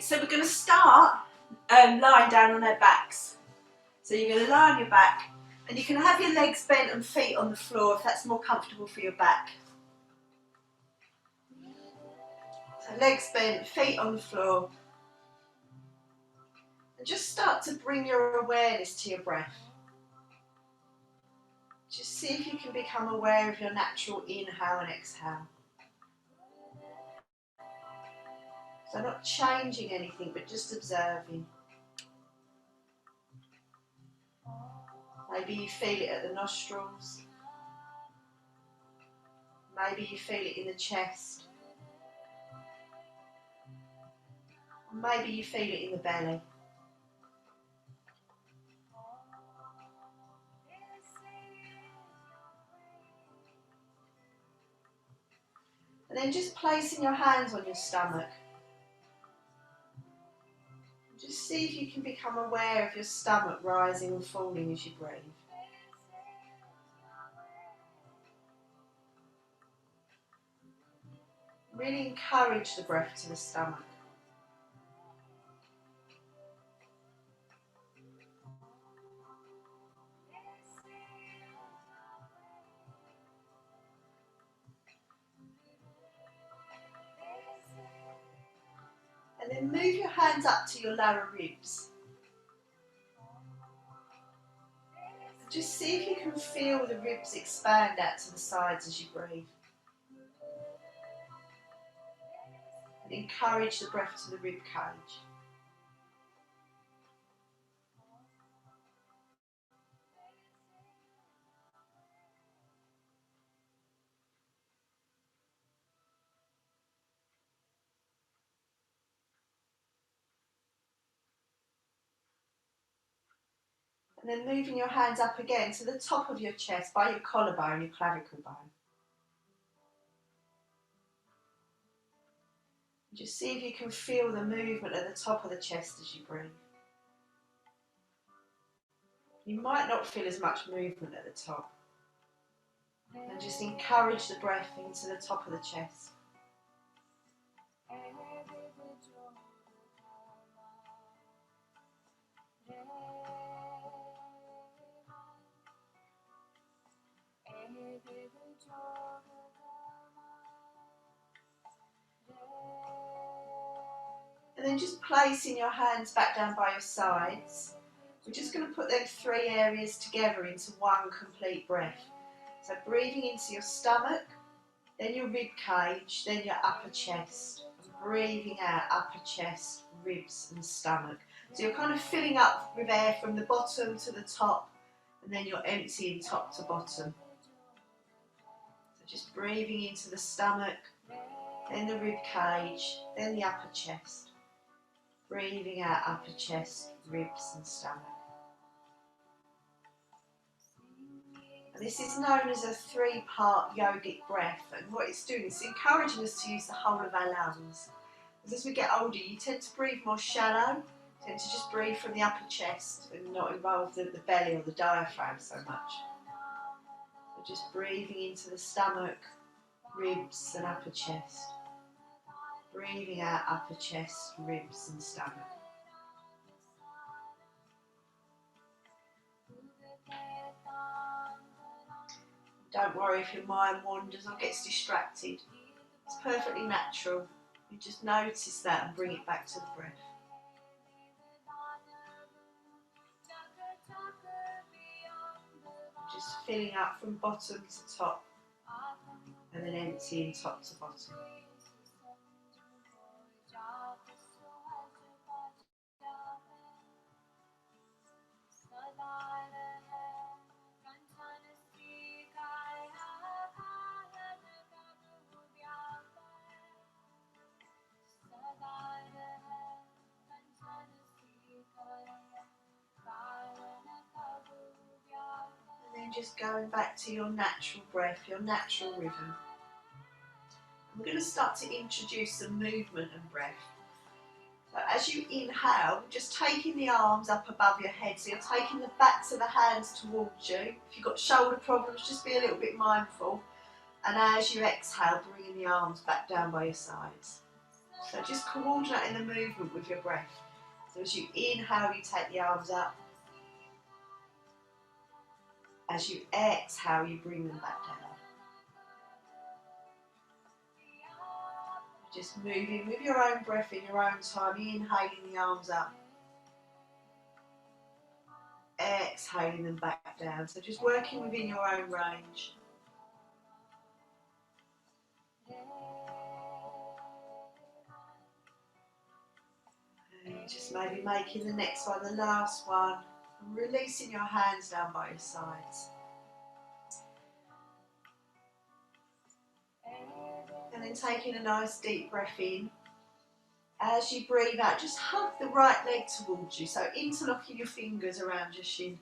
Okay, so we're going to start lying down on our backs. So you're going to lie on your back, and you can have your legs bent and feet on the floor if that's more comfortable for your back. So legs bent, feet on the floor. And just start to bring your awareness to your breath. Just see if you can become aware of your natural inhale and exhale. So not changing anything, but just observing. Maybe you feel it at the nostrils. Maybe you feel it in the chest. Maybe you feel it in the belly. And then just placing your hands on your stomach. Just see if you can become aware of your stomach rising and falling as you breathe. Really encourage the breath to the stomach. And then move your hands up to your lower ribs. Just see if you can feel the ribs expand out to the sides as you breathe. And encourage the breath to the rib cage. And then moving your hands up again to the top of your chest by your collarbone, your clavicle bone. Just see if you can feel the movement at the top of the chest as you breathe. You might not feel as much movement at the top. And just encourage the breath into the top of the chest. And then just placing your hands back down by your sides. We're just going to put them three areas together into one complete breath. So breathing into your stomach, then your rib cage, then your upper chest. And breathing out, upper chest, ribs and stomach. So you're kind of filling up with air from the bottom to the top, and then you're emptying top to bottom. So just breathing into the stomach, then the rib cage, then the upper chest. Breathing out, upper chest, ribs and stomach. And this is known as a three-part yogic breath, and what it's doing is encouraging us to use the whole of our lungs. As we get older, you tend to breathe more shallow, you tend to just breathe from the upper chest and not involve the belly or the diaphragm so much. So just breathing into the stomach, ribs and upper chest. Breathing out, upper chest, ribs and stomach. Don't worry if your mind wanders or gets distracted. It's perfectly natural. You just notice that and bring it back to the breath. Just filling up from bottom to top and then emptying top to bottom. And then just going back to your natural breath, your natural rhythm. We're going to start to introduce some movement and breath. So as you inhale, just taking the arms up above your head. So you're taking the backs of the hands towards you. If you've got shoulder problems, just be a little bit mindful. And as you exhale, bringing the arms back down by your sides. So just coordinating the movement with your breath. So as you inhale, you take the arms up. As you exhale, you bring them back down. Just moving with your own breath in your own time, inhaling the arms up. Exhaling them back down. So just working within your own range. And just maybe making the next one the last one. And releasing your hands down by your sides. And then taking a nice deep breath in. As you breathe out, just hug the right leg towards you. So interlocking your fingers around your shin.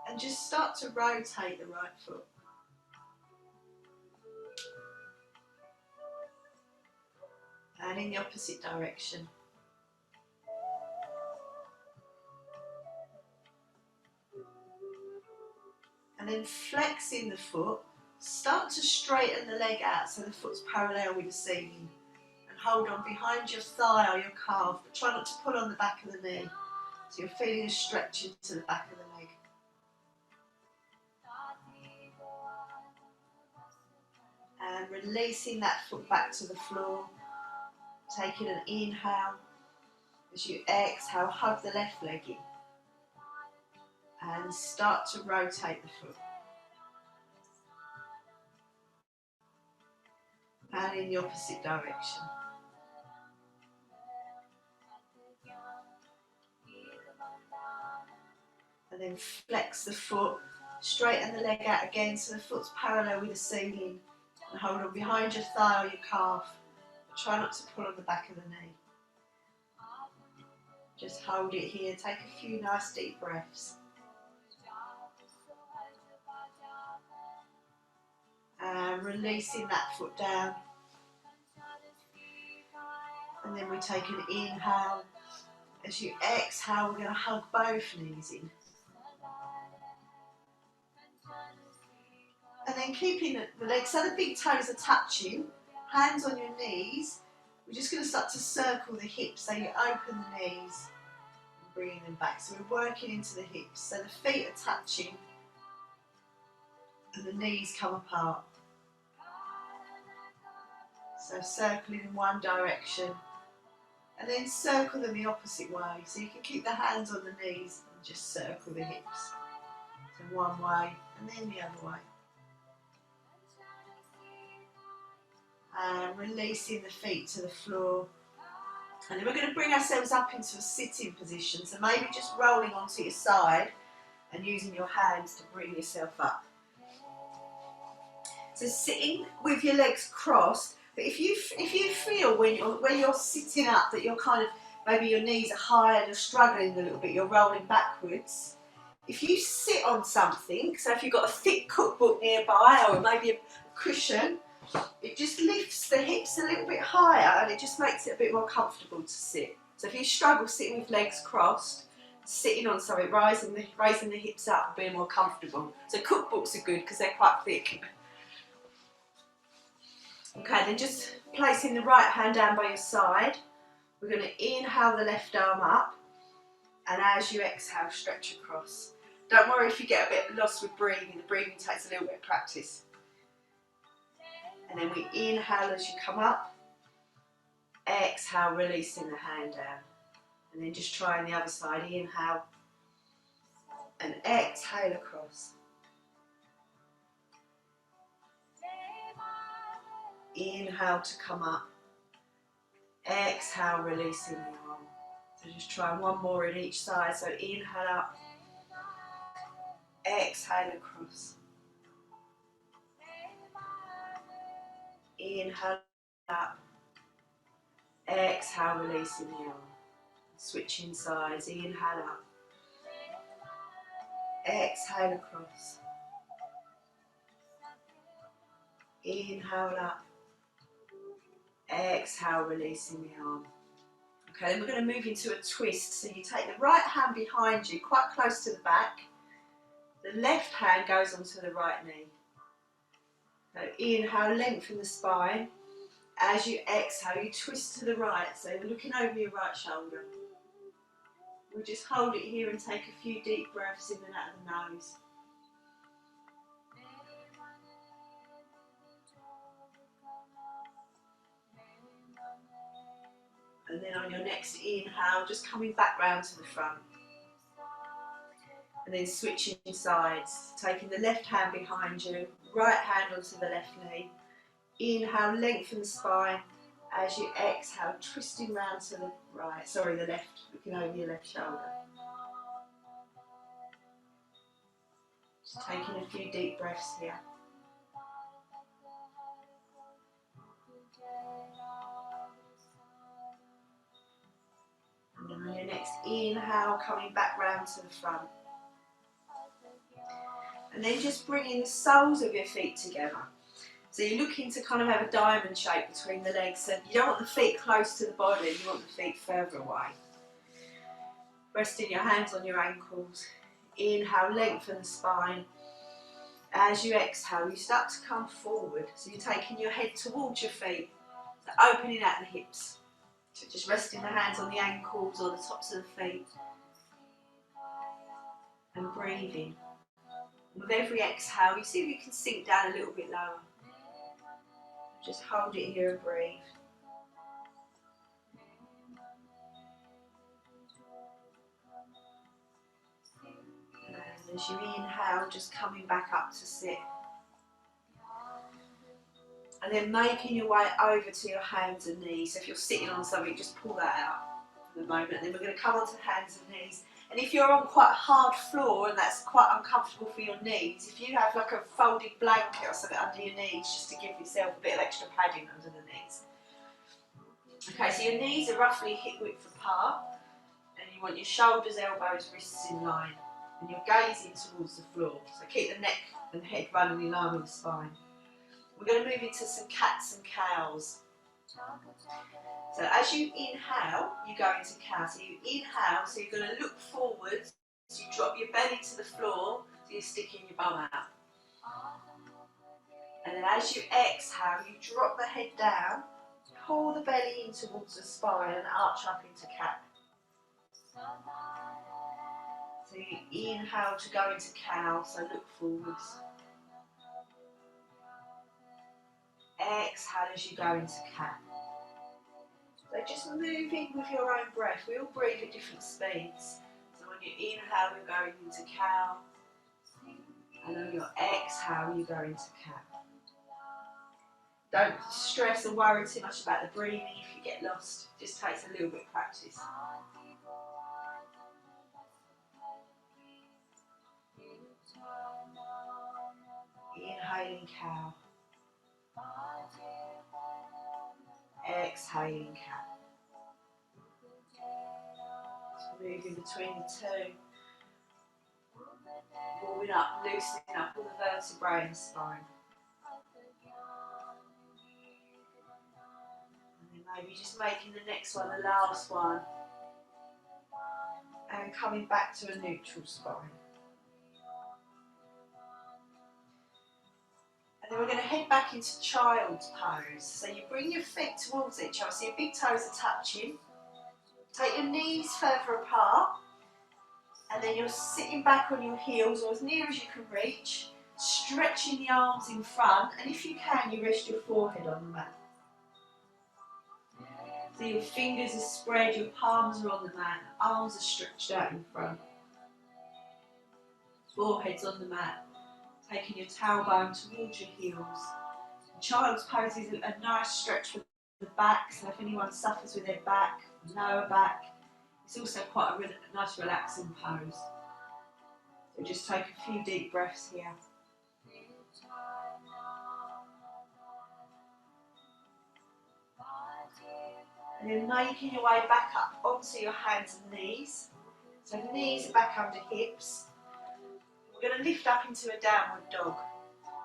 And just start to rotate the right foot. And in the opposite direction. And then flexing the foot, start to straighten the leg out so the foot's parallel with the ceiling. And hold on behind your thigh or your calf, but try not to pull on the back of the knee. So you're feeling a stretch into the back of the leg. And releasing that foot back to the floor. Taking an inhale. As you exhale, hug the left leg in. And start to rotate the foot. And in the opposite direction. And then flex the foot, straighten the leg out again so the foot's parallel with the ceiling. And hold on behind your thigh or your calf. But try not to pull on the back of the knee. Just hold it here, take a few nice deep breaths. And releasing that foot down. And then we take an inhale. As you exhale, we're going to hug both knees in. And then keeping the legs, so the big toes are touching, hands on your knees. We're just going to start to circle the hips, so you open the knees and bring them back. So we're working into the hips, so the feet are touching and the knees come apart. So circling in one direction and then circle them the opposite way. So you can keep the hands on the knees and just circle the hips. So one way and then the other way. And releasing the feet to the floor. And then we're going to bring ourselves up into a sitting position. So maybe just rolling onto your side and using your hands to bring yourself up. So sitting with your legs crossed. But if you feel when you're sitting up that you're kind of, maybe your knees are high and you're struggling a little bit, you're rolling backwards. If you sit on something, so if you've got a thick cookbook nearby or maybe a cushion, it just lifts the hips a little bit higher and it just makes it a bit more comfortable to sit. So if you struggle sitting with legs crossed, sitting on something, raising the hips up and being more comfortable. So cookbooks are good because they're quite thick. Okay, then just placing the right hand down by your side. We're going to inhale the left arm up and as you exhale, stretch across. Don't worry if you get a bit lost with breathing. The breathing takes a little bit of practice. And then we inhale as you come up, exhale, releasing the hand down. And then just trying the other side, inhale and exhale across. Inhale to come up, exhale, releasing the arm. So just try one more in each side, so inhale up, exhale across. Inhale up, exhale, releasing the arm. Switching sides, inhale up, exhale across. Inhale up, exhale, releasing the arm. Okay, then we're going to move into a twist. So you take the right hand behind you, quite close to the back. The left hand goes onto the right knee. So inhale, lengthen the spine. As you exhale, you twist to the right, so you're looking over your right shoulder. We'll just hold it here and take a few deep breaths in and out of the nose. And then on your next inhale, just coming back round to the front. And then switching sides, taking the left hand behind you, right hand onto the left knee. Inhale, lengthen the spine. As you exhale, twisting round to the right, the left, looking over your left shoulder. Just taking a few deep breaths here. And then on your next inhale, coming back round to the front. And then just bringing the soles of your feet together. So you're looking to kind of have a diamond shape between the legs. And you don't want the feet close to the body, you want the feet further away. Resting your hands on your ankles. Inhale, lengthen the spine. As you exhale, you start to come forward. So you're taking your head towards your feet. So opening out the hips. So just resting the hands on the ankles or the tops of the feet. And breathing. With every exhale, you see if you can sink down a little bit lower. Just hold it here and breathe. And as you inhale, just coming back up to sit. And then making your way over to your hands and knees. So if you're sitting on something, just pull that out for the moment. And then we're going to come onto hands and knees. And if you're on quite a hard floor and that's quite uncomfortable for your knees, if you have like a folded blanket or something under your knees, just to give yourself a bit of extra padding under the knees. Okay, so your knees are roughly hip width apart, and you want your shoulders, elbows, wrists in line, and you're gazing towards the floor. So keep the neck and head running in line with the spine. We're going to move into some cats and cows. So as you inhale, you go into cow. So you inhale, so you're going to look forwards, so you drop your belly to the floor, so you're sticking your bum out. And then as you exhale, you drop the head down, pull the belly in towards the spine and arch up into cat. So you inhale to go into cow, so look forwards. Exhale as you go into cat. So just moving with your own breath. We all breathe at different speeds. So on your inhale, you're going into cow. And on your exhale, you go into cat. Don't stress or worry too much about the breathing if you get lost. It just takes a little bit of practice. Inhaling cow. Exhaling cat. Just moving between the two. Warming up, loosening up all the vertebrae in the spine. And then maybe just making the next one the last one. And coming back to a neutral spine. And then we're going to head back into child's pose. So you bring your feet towards each other, so your big toes are touching. Take your knees further apart. And then you're sitting back on your heels or as near as you can reach. Stretching the arms in front. And if you can, you rest your forehead on the mat. So your fingers are spread, your palms are on the mat, arms are stretched out in front. Forehead's on the mat. Taking your tailbone towards your heels. Child's pose is a nice stretch for the back, so if anyone suffers with their back, lower back, it's also quite a nice relaxing pose. So just take a few deep breaths here. And then making your way back up onto your hands and knees. So knees are back under hips. We're going to lift up into a downward dog.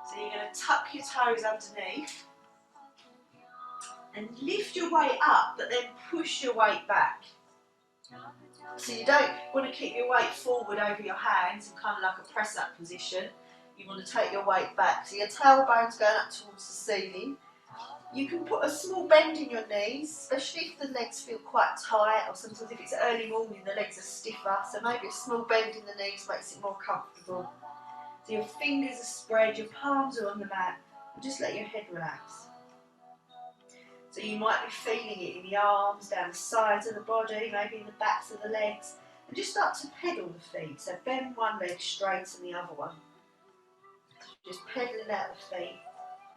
So you're going to tuck your toes underneath and lift your weight up, but then push your weight back. So you don't want to keep your weight forward over your hands in kind of like a press-up position. You want to take your weight back. So your tailbone's going up towards the ceiling. You can put a small bend in your knees, especially if the legs feel quite tight, or sometimes if it's early morning the legs are stiffer, so maybe a small bend in the knees makes it more comfortable. So your fingers are spread, your palms are on the mat, and just let your head relax. So you might be feeling it in the arms, down the sides of the body, maybe in the backs of the legs, and just start to pedal the feet. So bend one leg straight and the other one. Just pedaling out the feet,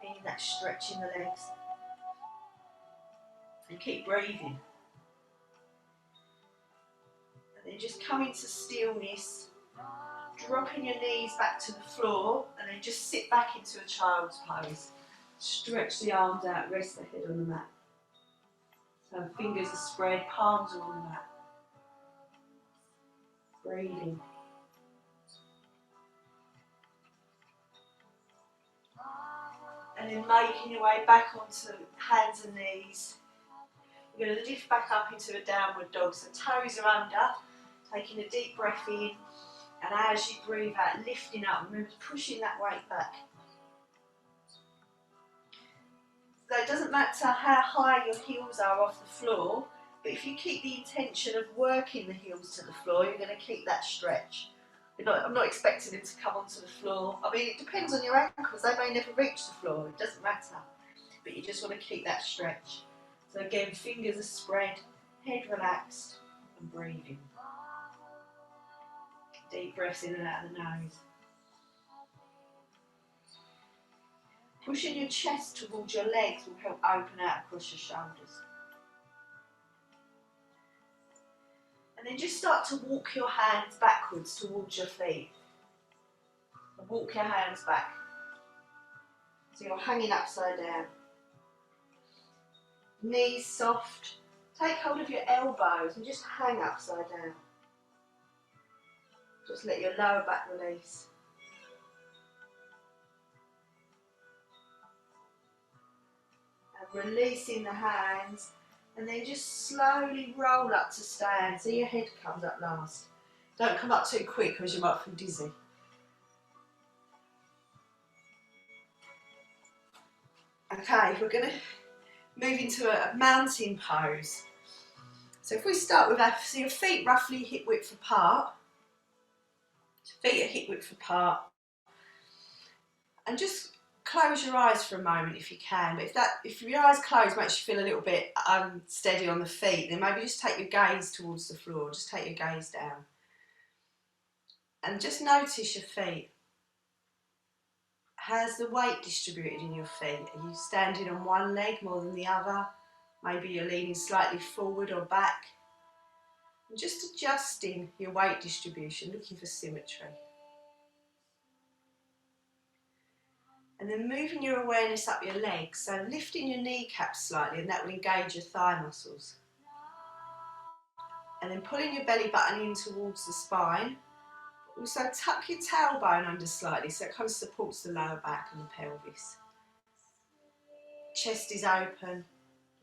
feeling that stretch in the legs. And keep breathing. And then just come into stillness, dropping your knees back to the floor, and then just sit back into a child's pose. Stretch the arms out, rest the head on the mat. So fingers are spread, palms are on the mat. Breathing. And then making your way back onto hands and knees. You're going to lift back up into a downward dog. So toes are under, taking a deep breath in, and as you breathe out, lifting up, remember pushing that weight back. So it doesn't matter how high your heels are off the floor, but if you keep the intention of working the heels to the floor, you're going to keep that stretch. I'm not expecting them to come onto the floor. I mean, it depends on your ankles. They may never reach the floor. It doesn't matter. But you just want to keep that stretch. So again, fingers are spread, head relaxed, and breathing. Deep breaths in and out of the nose. Pushing your chest towards your legs will help open out across your shoulders. And then just start to walk your hands backwards towards your feet. And walk your hands back. So you're hanging upside down. Knees soft. Take hold of your elbows and just hang upside down. Just let your lower back release. And releasing the hands, and then just slowly roll up to stand so your head comes up last. Don't come up too quick because you might feel dizzy. Okay, we're going to move into a mountain pose. So if we start with so your feet roughly hip width apart. Feet are hip width apart. And just close your eyes for a moment if you can. But if your eyes closed makes you feel a little bit unsteady on the feet, then maybe just take your gaze towards the floor. Just take your gaze down. And just notice your feet. How's the weight distributed in your feet? Are you standing on one leg more than the other? Maybe you're leaning slightly forward or back. And just adjusting your weight distribution, looking for symmetry. And then moving your awareness up your legs, so lifting your kneecaps slightly, and that will engage your thigh muscles. And then pulling your belly button in towards the spine. Also tuck your tailbone under slightly, so it kind of supports the lower back and the pelvis. Chest is open,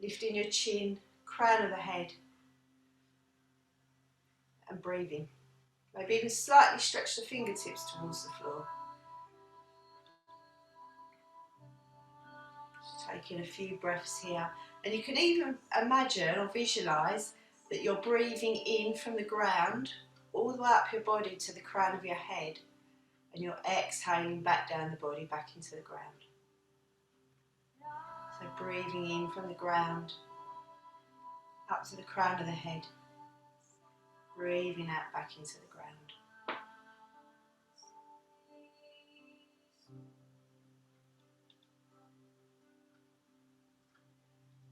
lifting your chin, crown of the head, and breathing. Maybe even slightly stretch the fingertips towards the floor. Taking a few breaths here, and you can even imagine or visualise that you're breathing in from the ground all the way up your body to the crown of your head, and you're exhaling back down the body back into the ground. So breathing in from the ground up to the crown of the head, breathing out back into the ground.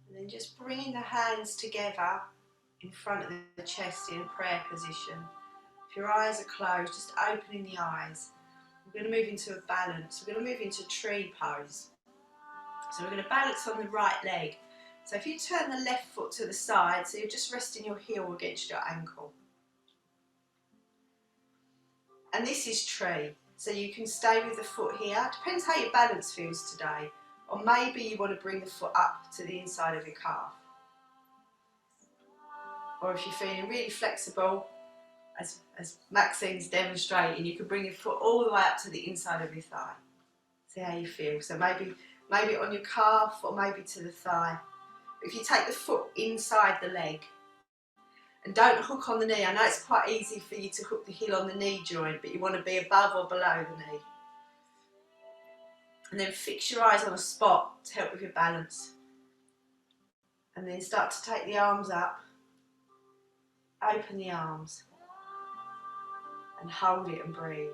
And then just bringing the hands together in front of the chest in a prayer position. If your eyes are closed, just opening the eyes. We're going to move into a balance. We're going to move into tree pose. So we're going to balance on the right leg. So if you turn the left foot to the side, so you're just resting your heel against your ankle. And this is tree. So you can stay with the foot here. Depends how your balance feels today. Or maybe you want to bring the foot up to the inside of your calf. Or if you're feeling really flexible, as Maxine's demonstrating, you can bring your foot all the way up to the inside of your thigh. See how you feel. So maybe maybe on your calf or maybe to the thigh. If you take the foot inside the leg and don't hook on the knee, I know it's quite easy for you to hook the heel on the knee joint, but you want to be above or below the knee. And then fix your eyes on a spot to help with your balance. And then start to take the arms up, open the arms and hold it and breathe.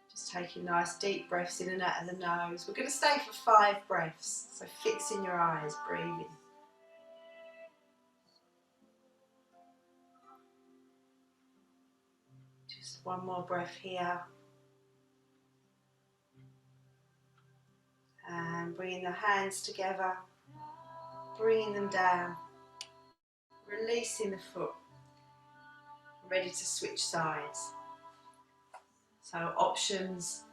Just taking nice deep breaths in and out of the nose. We're going to stay for 5 breaths, so fixing your eyes, breathing. Just one more breath here. And bringing the hands together, bringing them down, releasing the foot, ready to switch sides. So options,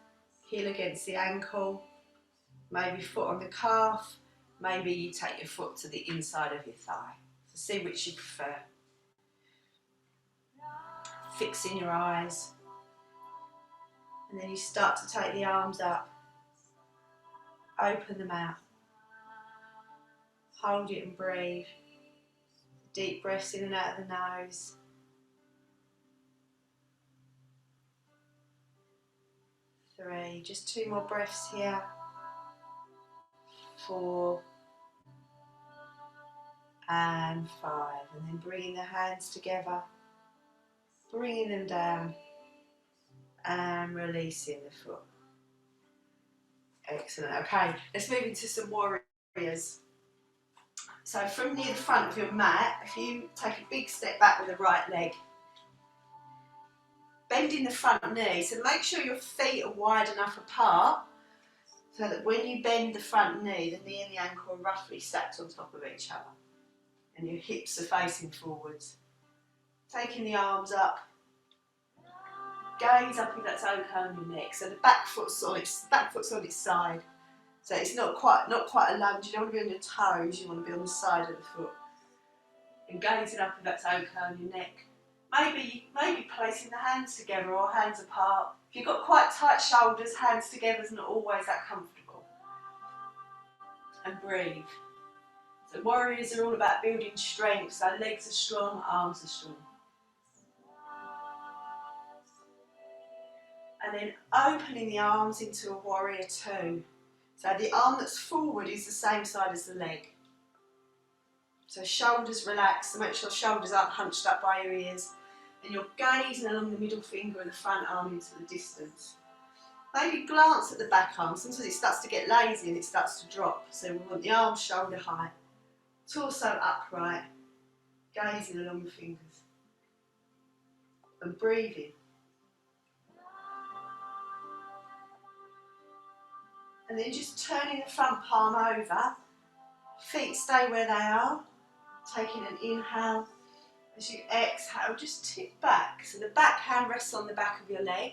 heel against the ankle, maybe foot on the calf, maybe you take your foot to the inside of your thigh. So see which you prefer. Fixing your eyes, and then you start to take the arms up, open them out, hold it and breathe. Deep breaths in and out of the nose. 3, just 2 more breaths here. 4 and 5, and then bringing the hands together, bringing them down and releasing the foot. Excellent. Okay, let's move into some warriors. So from near the front of your mat, if you take a big step back with the right leg, bending the front knee, so make sure your feet are wide enough apart so that when you bend the front knee, the knee and the ankle are roughly stacked on top of each other and your hips are facing forwards. Taking the arms up, gaze up if that's okay on your neck, so the back foot's on its side. So it's not quite a lunge, you don't want to be on your toes, you want to be on the side of the foot. And gazing up if that's okay on your neck. Maybe placing the hands together or hands apart. If you've got quite tight shoulders, hands together is not always that comfortable. And breathe. So warriors are all about building strength, so legs are strong, arms are strong. And then opening the arms into a warrior 2. So the arm that's forward is the same side as the leg. So shoulders relaxed, so make sure shoulders aren't hunched up by your ears. And you're gazing along the middle finger and the front arm into the distance. Maybe glance at the back arm. Sometimes it starts to get lazy and it starts to drop. So we want the arms shoulder height. Torso upright. Gazing along the fingers. And breathing. And then just turning the front palm over. Feet stay where they are. Taking an inhale. As you exhale, just tip back. So the back hand rests on the back of your leg.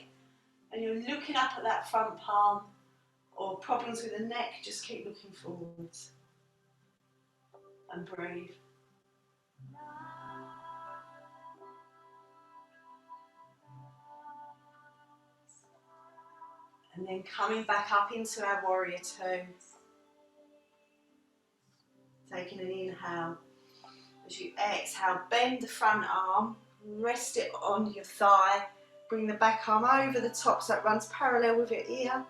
And you're looking up at that front palm. Or problems with the neck, just keep looking forwards. And breathe. And then coming back up into our warrior 2. Taking an inhale. As you exhale, bend the front arm, rest it on your thigh, bring the back arm over the top so it runs parallel with your ear,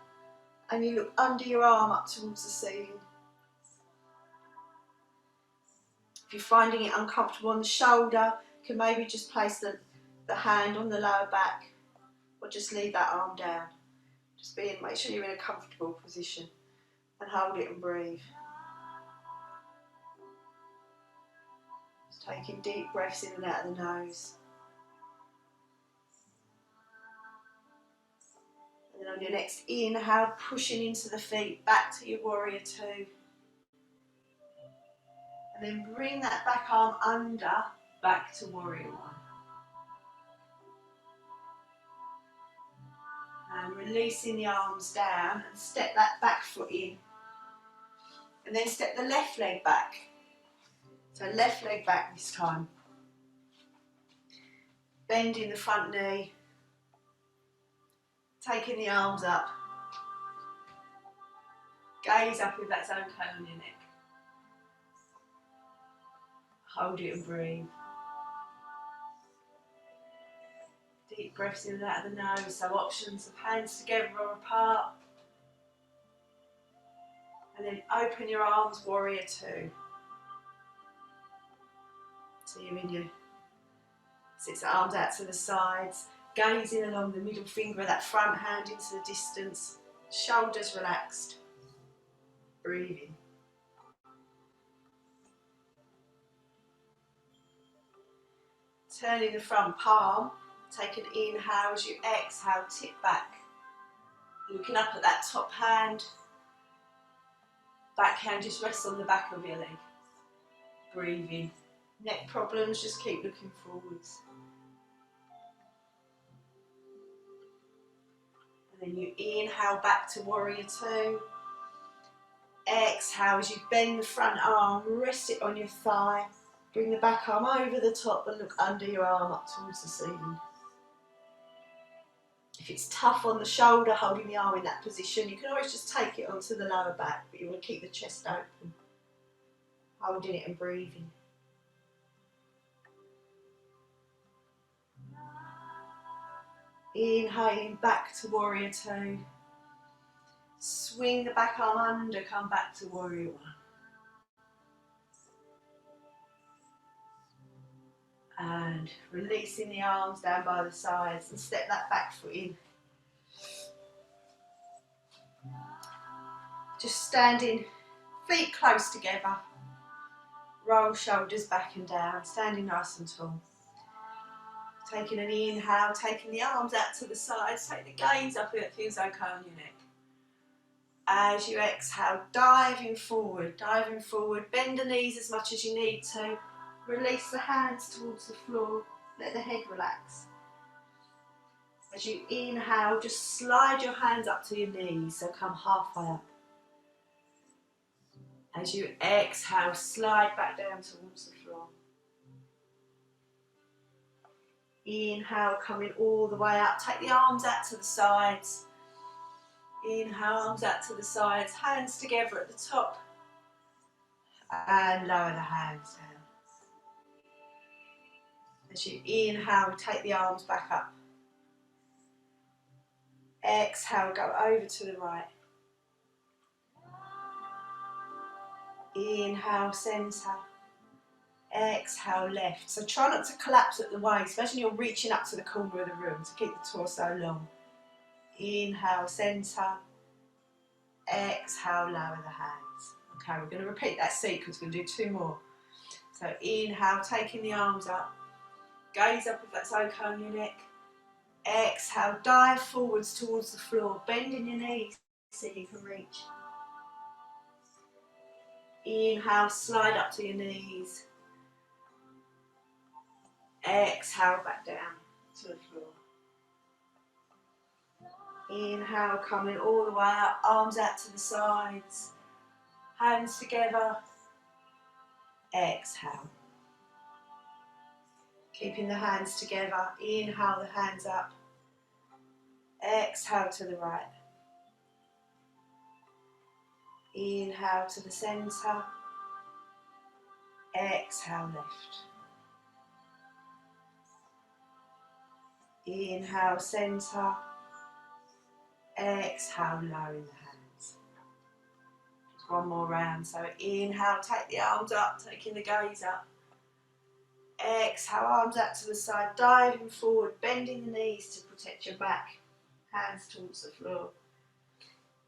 and you look under your arm up towards the ceiling. If you're finding it uncomfortable on the shoulder, you can maybe just place the hand on the lower back, or just leave that arm down. Just make sure you're in a comfortable position, and hold it and breathe. Taking deep breaths in and out of the nose. And then on your next inhale, pushing into the feet, back to your warrior 2. And then bring that back arm under, back to warrior 1. And releasing the arms down and step that back foot in. And then step the left leg back. So left leg back this time. Bending the front knee. Taking the arms up. Gaze up with that zone cone on your neck. Hold it and breathe. Deep breaths in and out of the nose, so options of hands together or apart. And then open your arms, warrior two. So you're in your six arms out to the sides, gazing along the middle finger of that front hand into the distance, shoulders relaxed, breathing. Turning the front palm, take an inhale as you exhale, tip back. Looking up at that top hand, back hand just rests on the back of your leg. Breathing. Neck problems, just keep looking forwards. And then you inhale back to warrior two. Exhale as you bend the front arm, rest it on your thigh. Bring the back arm over the top and look under your arm up towards the ceiling. If it's tough on the shoulder, holding the arm in that position, you can always just take it onto the lower back, but you want to keep the chest open. Holding it and breathing. Inhaling back to warrior two. Swing the back arm under, come back to warrior one. And releasing the arms down by the sides and step that back foot in. Just standing, feet close together. Roll shoulders back and down, standing nice and tall. Taking an inhale, taking the arms out to the sides, take the gaze up if it feels okay on your neck. As you exhale, diving forward, bend the knees as much as you need to. Release the hands towards the floor, let the head relax. As you inhale, just slide your hands up to your knees, so come halfway up. As you exhale, slide back down towards the floor. Inhale, coming all the way up, take the arms out to the sides. Inhale, arms out to the sides, hands together at the top. And lower the hands down. As you inhale, take the arms back up. Exhale, go over to the right. Inhale, centre. Exhale, left. So try not to collapse at the waist. Imagine you're reaching up to the corner of the room to keep the torso long. Inhale, centre. Exhale, lower the hands. Okay, we're going to repeat that sequence. We're going to do two more. So inhale, taking the arms up. Gaze up if that's okay on your neck. Exhale, dive forwards towards the floor, bending your knees so you can reach. Inhale, slide up to your knees. Exhale, back down to the floor. Inhale, coming all the way up, arms out to the sides, hands together. Exhale. Keeping the hands together, inhale the hands up, exhale to the right, inhale to the centre, exhale left, inhale centre, exhale lowering the hands. Just one more round, so inhale, take the arms up, taking the gaze up. Exhale, arms out to the side, diving forward, bending the knees to protect your back, hands towards the floor.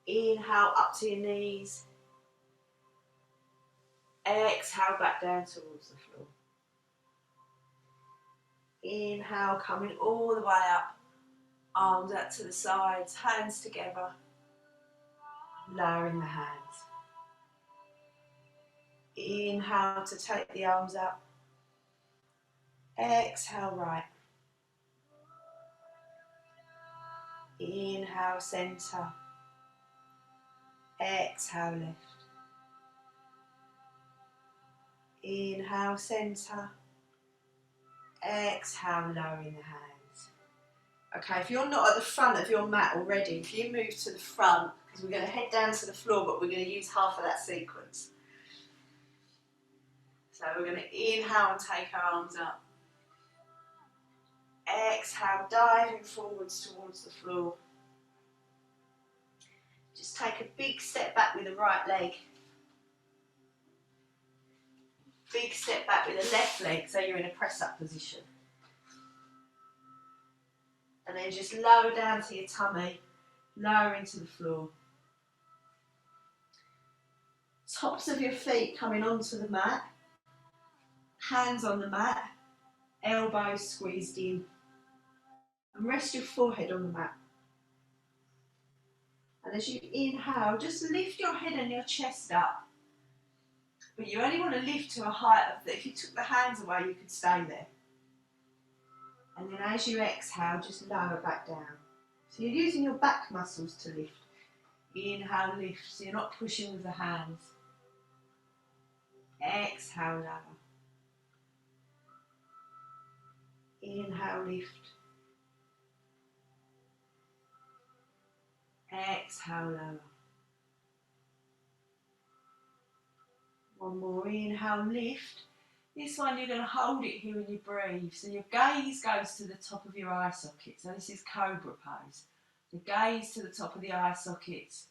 Inhale, up to your knees. Exhale, back down towards the floor. Inhale, coming all the way up, arms out to the sides, hands together, lowering the hands. Inhale to take the arms up. Exhale right. Inhale centre. Exhale left. Inhale centre. Exhale lowering the hands. Okay, if you're not at the front of your mat already, if you move to the front, because we're going to head down to the floor, but we're going to use half of that sequence. So we're going to inhale and take our arms up. Exhale, diving forwards towards the floor. Just take a big step back with the right leg. Big step back with the left leg, so you're in a press-up position. And then just lower down to your tummy, lower into the floor. Tops of your feet coming onto the mat, hands on the mat, elbows squeezed in. And rest your forehead on the mat. And as you inhale, just lift your head and your chest up. But you only want to lift to a height of that. If you took the hands away, you could stay there. And then as you exhale, just lower back down. So you're using your back muscles to lift. Inhale, lift, so you're not pushing with the hands. Exhale, lower. Inhale, lift. Exhale, lower. One more, inhale, lift. This one you're going to hold it here when you breathe. So your gaze goes to the top of your eye socket. So this is cobra pose. The gaze to the top of the eye sockets.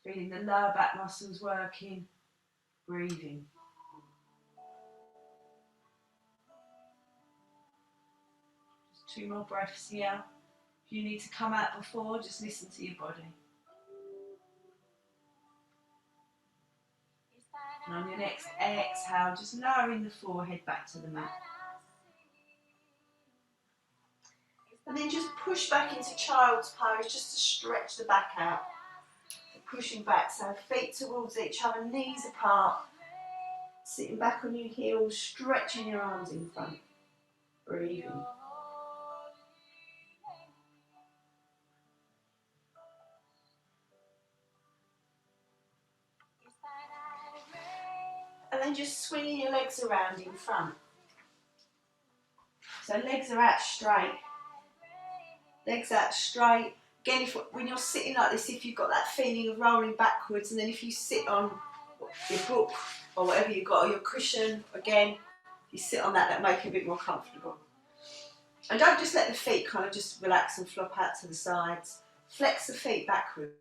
Feeling the lower back muscles working. Breathing. Just 2 more breaths here. If you need to come out before, just listen to your body. And on your next exhale, just lowering the forehead back to the mat. And then just push back into child's pose, just to stretch the back out. So pushing back, so feet towards each other, knees apart. Sitting back on your heels, stretching your arms in front. Breathing. And then just swinging your legs around in front. So legs are out straight. Legs out straight. Again, when you're sitting like this, if you've got that feeling of rolling backwards, and then if you sit on your book or whatever you've got, or your cushion, again, you sit on that, that'll make it a bit more comfortable. And don't just let the feet kind of just relax and flop out to the sides. Flex the feet backwards.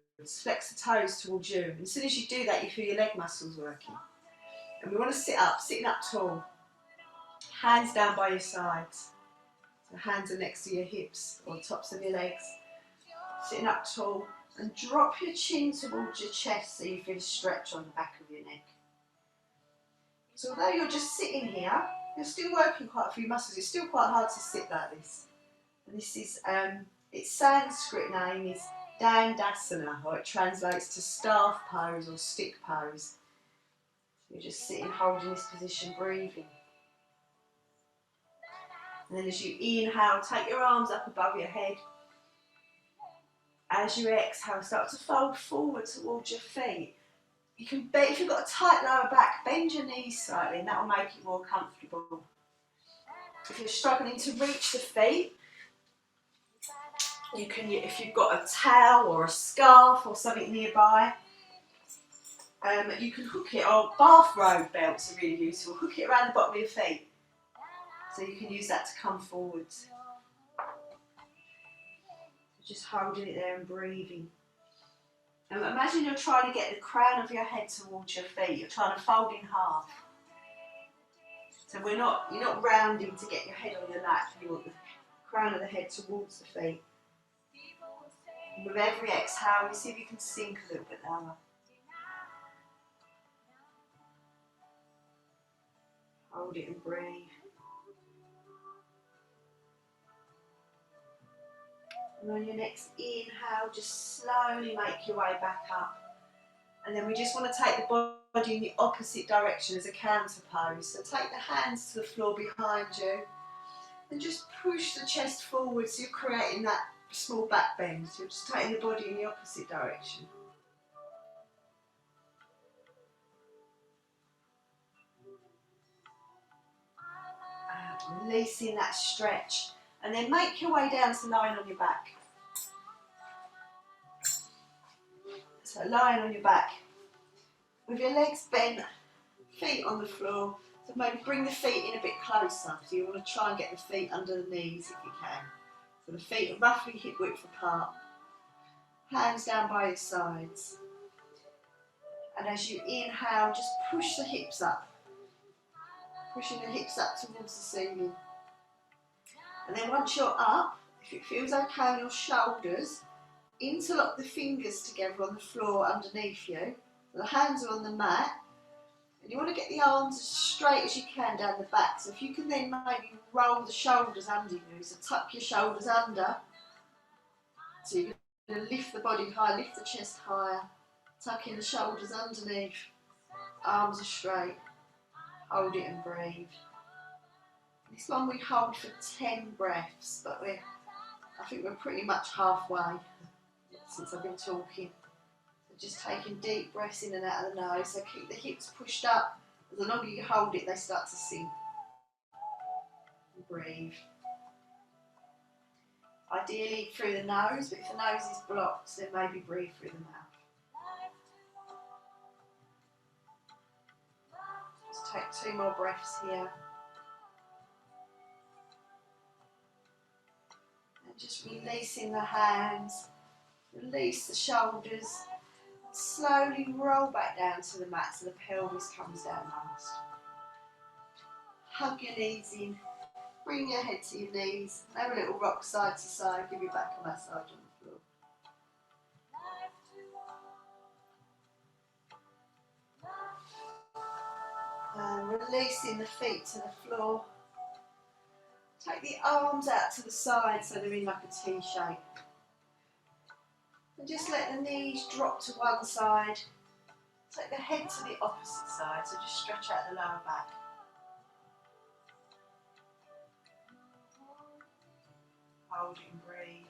Flex the toes towards you. And as soon as you do that, you feel your leg muscles working. And we want to sit up, sitting up tall. Hands down by your sides. So hands are next to your hips or tops of your legs. Sitting up tall. And drop your chin towards your chest so you feel a stretch on the back of your neck. So although you're just sitting here, you're still working quite a few muscles. It's still quite hard to sit like this. And this is, its Sanskrit name is Dandasana, or it translates to staff pose or stick pose. You're just sitting, holding this position, breathing. And then as you inhale, take your arms up above your head. As you exhale, start to fold forward towards your feet. You can bend, if you've got a tight lower back, bend your knees slightly and that will make it more comfortable. If you're struggling to reach the feet, you can, if you've got a towel or a scarf or something nearby, you can hook it, or bathrobe belts are really useful. Hook it around the bottom of your feet so you can use that to come forwards. Just holding it there and breathing. And imagine you're trying to get the crown of your head towards your feet. You're trying to fold in half. So you're not rounding to get your head on your lap. You want the crown of the head towards the feet. And with every exhale, you see if you can sink a little bit lower. Hold it and breathe. And on your next inhale, just slowly make your way back up. And then we just want to take the body in the opposite direction as a counter pose. So take the hands to the floor behind you and just push the chest forward so you're creating that small back bend. So you're just taking the body in the opposite direction. Releasing that stretch. And then make your way down to lying on your back. So lying on your back, with your legs bent, feet on the floor. So maybe bring the feet in a bit closer. So you want to try and get the feet under the knees if you can. So the feet are roughly hip width apart. Hands down by your sides. And as you inhale, just push the hips up. Pushing the hips up towards the ceiling. And then once you're up, if it feels okay on your shoulders, interlock the fingers together on the floor underneath you. So the hands are on the mat. And you want to get the arms as straight as you can down the back. So if you can then maybe roll the shoulders under you. So tuck your shoulders under. So you're going to lift the body high, lift the chest higher. Tucking the shoulders underneath. Arms are straight. Hold it and breathe. This one we hold for 10 breaths, but I think we're pretty much halfway since I've been talking. So just taking deep breaths in and out of the nose. So keep the hips pushed up. The longer you hold it, they start to sink. And breathe. Ideally through the nose, but if the nose is blocked, then maybe breathe through the mouth. Just take 2 more breaths here. And just releasing the hands, release the shoulders, slowly roll back down to the mat so the pelvis comes down last. Hug your knees in, bring your head to your knees, have a little rock side to side, give your back a massage on the floor. And releasing the feet to the floor. Take the arms out to the side so they're in like a T shape. And just let the knees drop to one side. Take the head to the opposite side, so just stretch out the lower back. Hold it and breathe.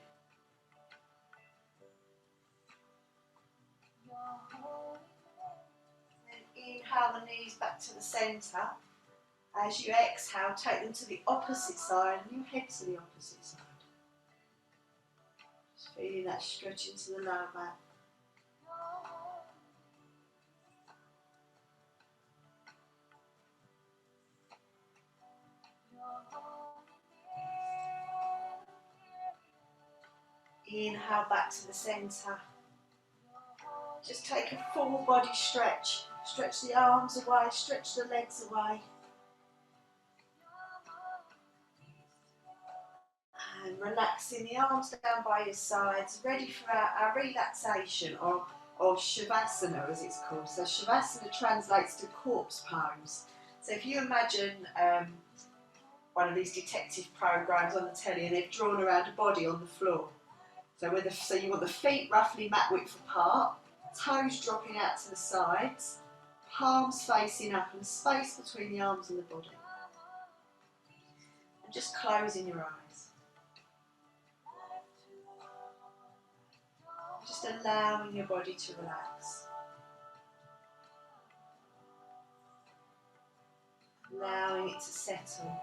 Then inhale the knees back to the centre. As you exhale, take them to the opposite side and you head to the opposite side. Just feeling that stretch into the lower back. Inhale back to the centre. Just take a full body stretch. Stretch the arms away, stretch the legs away. And relaxing the arms down by your sides, ready for our relaxation or Shavasana as it's called. So Shavasana translates to corpse pose. So if you imagine one of these detective programs on the telly and they've drawn around a body on the floor. So you want the feet roughly mat width apart, toes dropping out to the sides, palms facing up and space between the arms and the body. And just closing your eyes. Just allowing your body to relax. Allowing it to settle.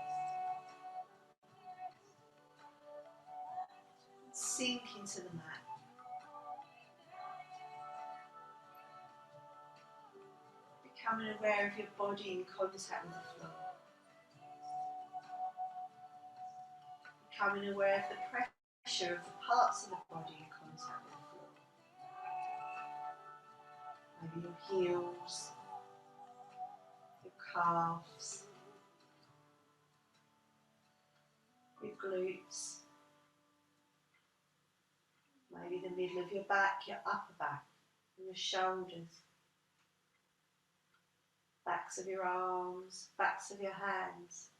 Sink into the mat. Becoming aware of your body in contact with the floor. Becoming aware of the pressure of the parts of the body in contact with the floor. Maybe your heels, your calves, your glutes. Maybe the middle of your back, your upper back, and your shoulders. Backs of your arms, backs of your hands.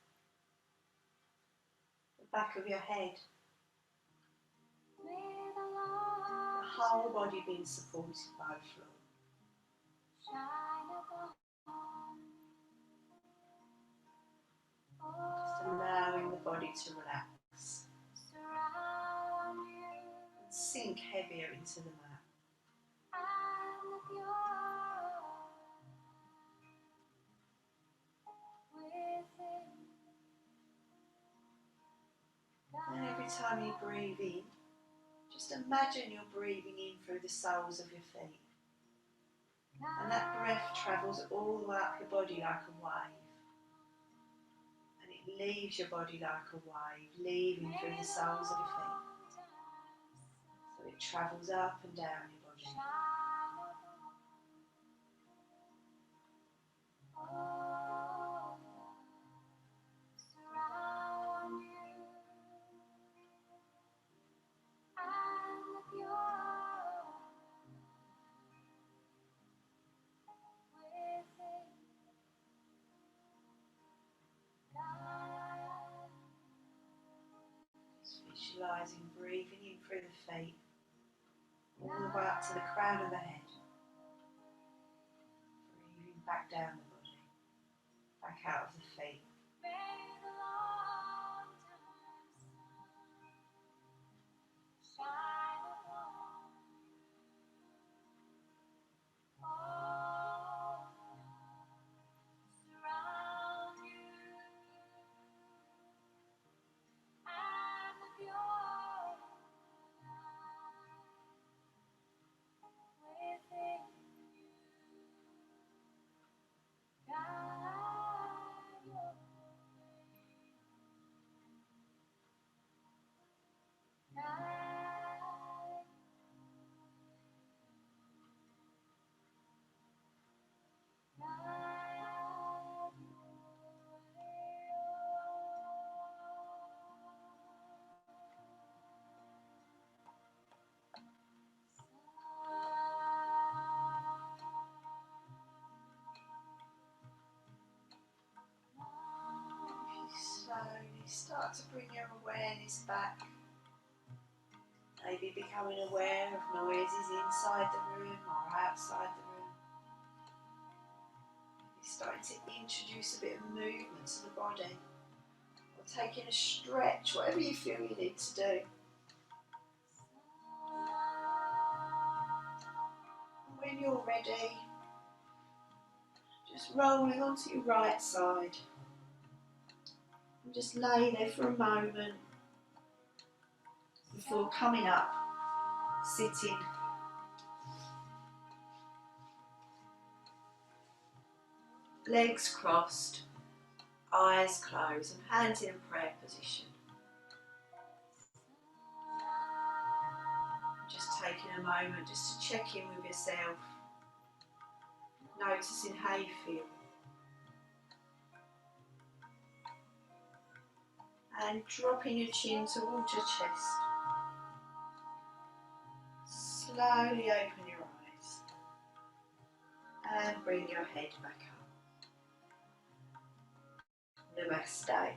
The back of your head. The whole body being supported by the floor. Just allowing the body to relax. And sink heavier into the mat. And every time you breathe in, just imagine you're breathing in through the soles of your feet. And that breath travels all the way up your body like a wave. And it leaves your body like a wave, leaving through the soles of your feet. So it travels up and down your body. Visualising breathing in through the feet, all the way up to the crown of the head. Breathing back down the body, back out of the feet. Slowly start to bring your awareness back. Maybe becoming aware of noises inside the room or outside the room. Maybe starting to introduce a bit of movement to the body, or taking a stretch, whatever you feel you need to do. And when you're ready, just rolling onto your right side. And just lay there for a moment before coming up, sitting. Legs crossed, eyes closed and hands in a prayer position. Just taking a moment just to check in with yourself, noticing how you feel. And dropping your chin towards your chest. Slowly open your eyes and bring your head back up. Namaste.